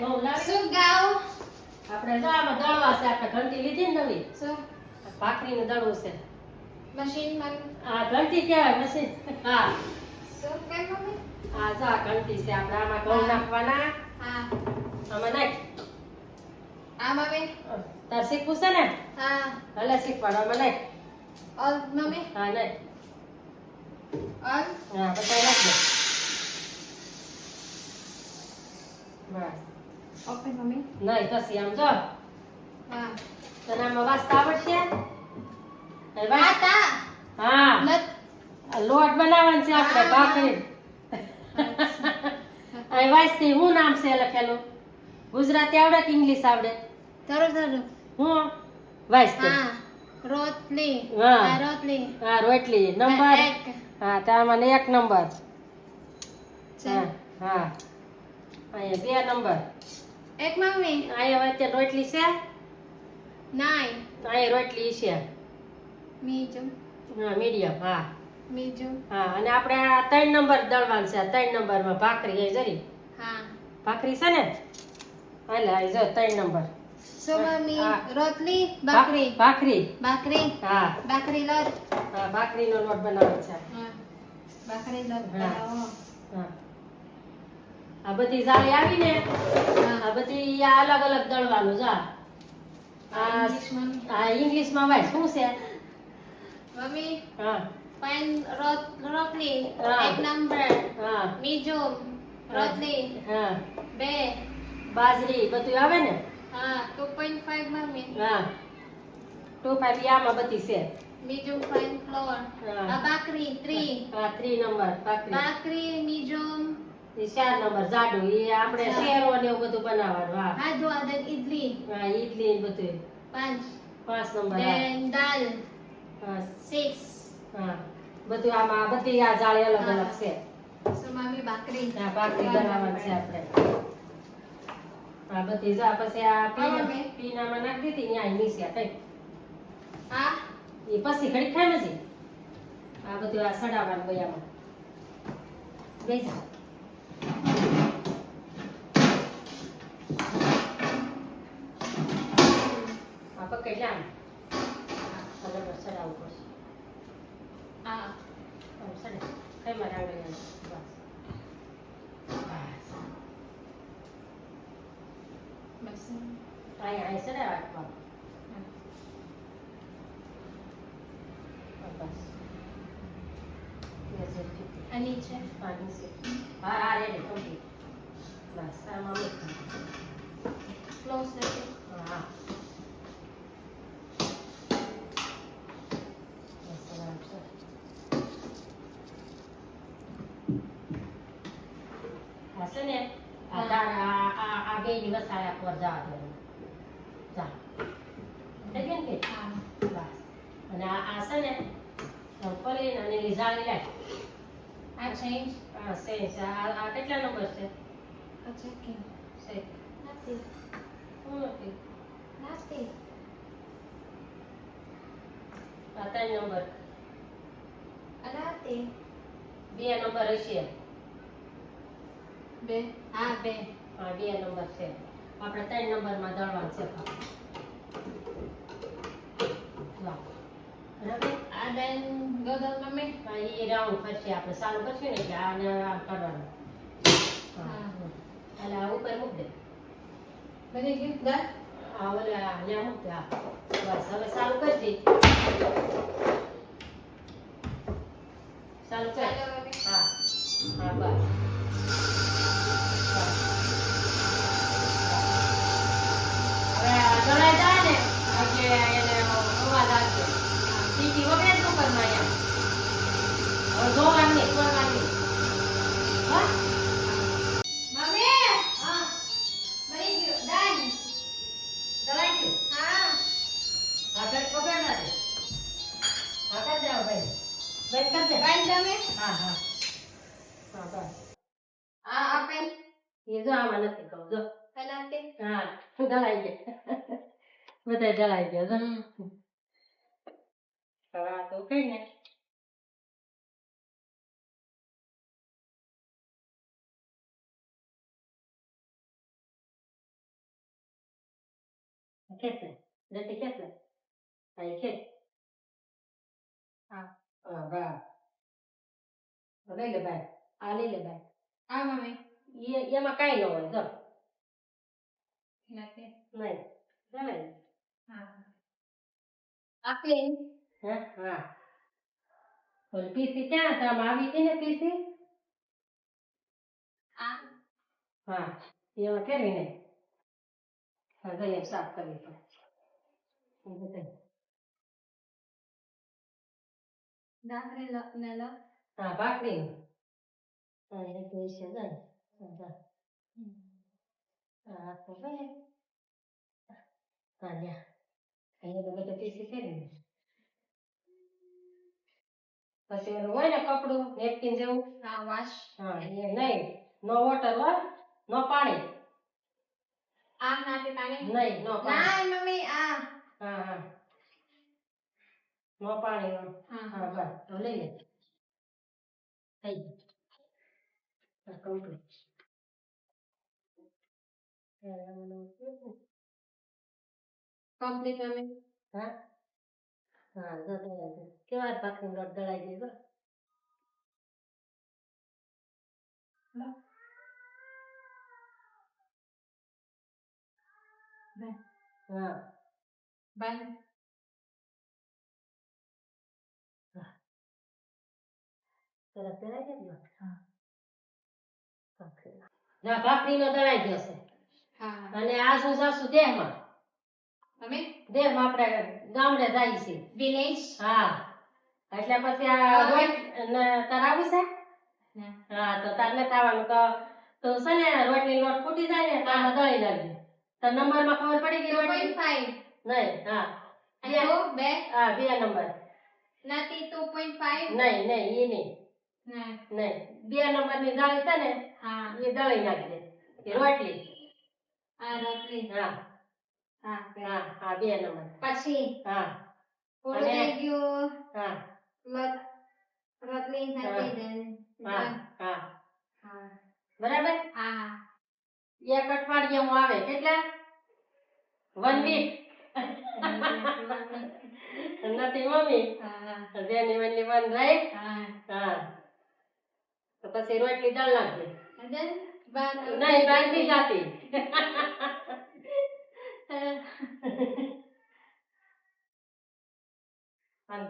ઘઉં લાવી શું ગાવ આપણે જો આમાં દળવા છે આપણે ઘંટી લીધી ને નવી શું ભાખરીનું દળવું છે મશીન માં આ ઘંટી કહેવાય મશીન હા શું કઈ મમ્મી આ જો આ ઘંટી છે આપણે આમાં ઘઉં નાખવાના હા આમાં નાખ આ મમ્મી તાર શીખવું છે ને હા ભલે શીખવાડવામાં નાખ ઓલ મમ્મી હા નાખ ઓલ હા પછી નાખ દે બસ ઓકે મમ્મી નહીં પછી આમ જો હા તને આમાં વાંચતા આવડશે એ વાંચ. આતા હા લત આ લોટ બનાવવાનો છે આપણે હા. ભાખરી અહીં વાંચતી હું નામ છે લખેલું ગુજરાતી આવડે કે ઇંગ્લિશ આવડે ધરો ધરો હું વાંચતી હા રોટલી હા. આ રોટલી હા રોટલી નંબર એક હા તારમાં 1 નંબર છે હા હા અહીંયા 2 નંબર એક મમ્મી અહીંયા વચ્ચે રોટલી છે નાઈ અહીંયા રોટલી છે મીજુ હા મીડિયમ હા મીજુ હા અને આપણે આ 3 નંબર દળવાનું છે 3 નંબરમાં ભાખરી એ જરી હા ભાખરી છે ને હાલે આ જો 3 નંબર શું મમ્મી હા. રોટલી ભાખરી ભાખરી ભાખરી હા ભાખરી લોટ હા ભાખરીનો લોટ બનાવવાનો છે હા ભાખરી લોટ હા. બનાવો હા આ બધી જાળી આવીને હા આ બધી આ અલગ અલગ દળવાનું છે આ ઇંગ્લિશ મમ્મી આ ઇંગ્લિશમાં વાય શું છે મમ્મી હા પાન રોટલી હા. એક નંબર હા મીજુ રોટલી હા બે બાજરી બધું આવે ને હા 2.5 મમ્મી હા 2 5 આમાં બધી છે મીજુ ફાઇન ફ્લોર હા. આ ભાખરી 3 હા 3 નંબર ભાખરી ભાખરી મીજુ એ 4 નંબર જાડું એ આપણે હા. શેરો ને એવું બધું બનાવવાનું હા હાજુ આદન ઇડલી હા ઈડલી ને બધું 5 5 નંબર હા then દાલ હા 6 હા બધું આમાં બધી આ જાળી અલગ હા. અલગ છે so મમ્મી ભાખરી હા ભાખરી બનાવવાની છે આપણે હા બધી જા પછી આ મમ્મી. પીનામાં નાખી દીધી ને આ નીચે કઈ હા એ પછી ઘડી ખાય નથી આ બધું આ સડાવવાનું બયામાં બેસા આ પકડ લે આમ અલગ સડાવવું પડશે હા આમ સડા કઈ માં રાવડી બસ બસ અહીંયા સડાવવા બસ આની છે પાણી છે હા હા રેડી કમ્પ્લીટ બસ આમાં મૂકી ક્લોઝ રહેશે હા બસ આરામ છે આ છે ને આ તારા આ બે દિવસ આયા પર જા દે જા થઈ ગયું ને કે હા બસ અને આ છે ને પલીન અને જાળી લે આ ચેન્જ આ સેન્સ આ કેટલા નંબર છે અચ્છા કે છે નથી શું નથી નથી આ 3 નંબર અનાતી 2 નંબર હશે બે હા બે હા 2 નંબર છે આપણે 3 નંબરમાં દળવાનું છે વાહ બરાબર આ દેન ગોદલ મમ્મી હા એ રાઉન્ડ ફરશે આપણે ચાલુ કરશું ને એટલે આને આમ કરવાનું હા હા. એટલે આ ઉપર મૂક દે બની ગયું દાલ આ ઓલા ત્યાં મૂક દે હા બસ હવે ચાલુ કરી દે ચાલુ કર ચાલો મમ્મી હા હા બસ હવે આ દળાઈ જાય ને એટલે એને અવાજ આવશે સીટી વગેરે શું કરવાનું એમ હવે જોવાનું નહીં કરવાનું નહીં હા મમ્મી હા બની ગયું દાલ દળાઈ ગયું હા આગળ પકડ ના દે આગળ જાઓ ભાઈ બંધ કર દે બાઈ તમે હા હા હા બસ આ આપેલ એ જો આમાં નથી કહું જો અનાતી હા દળાઈ ગયા બધા દળાઈ ગયા જો હવે આ તો કઈ ને ખેંચ લે જતી ખેંચ લે હા એ ખેંચ હા હા બરાબર લઈ લે ભાઈ આ લઈ લે ભાઈ આ મમ્મી એમાં કાંઈ ન હોય જો નથી નહીં ચાલે હા આપે હા હા ઓલી પીસી ક્યાં કામ આવી હતી ને પીસી આ હા એમાં કરીને હા ગઈ સાફ કરવી પડે દાખલે ને લો હા ભાખરી હા એ તો છે ને હા તો ભાઈ હા લ્યા અહીંયા તો બધું પીસી કરીને પછી એનું હોય ને કપડું નેપકિન જેવું હા વાશ હા એ નહીં નો વોટર હો નો પાણી આ નાતે પાણી નહીં નો પાણી ના મમ્મી આ હા હા નો પાણી હા હા બસ તો લઈ લે થઈ ગયું કમ્પ્લીટ કમ્પ્લીટ મમ્મી હા હા જો કેવા ભાખરી લોટ દળાઈ ગઈ જો હા બાય સરસ દળાઈ ગઈ ને હા ના ભાખરીનો દળાઈ ગયો છે હા અને આ શું જાસુ દેહમાં મમ્મી દેહમાં આપણે ગામડે જાય છે વિલેજ હા એટલે પછી આ રોટ તાર આવું છે ના હા તો તાર નથી આવવાનું તો છે ને રોટલી લોટ ફૂટી જાય ને તો આમાં દળી નાખજે તો નંબરમાં ખબર પડી ગઈ રોટલી 2.5 નહીં હા અને તો બે હા 2 નંબર નથી 2.5 નહીં નહીં ઈ નહીં ના નહીં 2 નંબરની દળી છે ને હા એ દળી નાખજે એ રોટલી આ રોટલી હા હા હા હા 2 નંબર પછી હા પૂરું અને થઈ ગયું હા રોટલી નથી દે હા હા હા બરાબર હા એક અઠવાડિયામાં આવે કેટલા 1 વીક નથી મમ્મી હા જેની વનલી 1 રાઈટ હા હા તો પછી રોટલી દળ નાખજે અને બાર નહીં બાંધી જાતી અને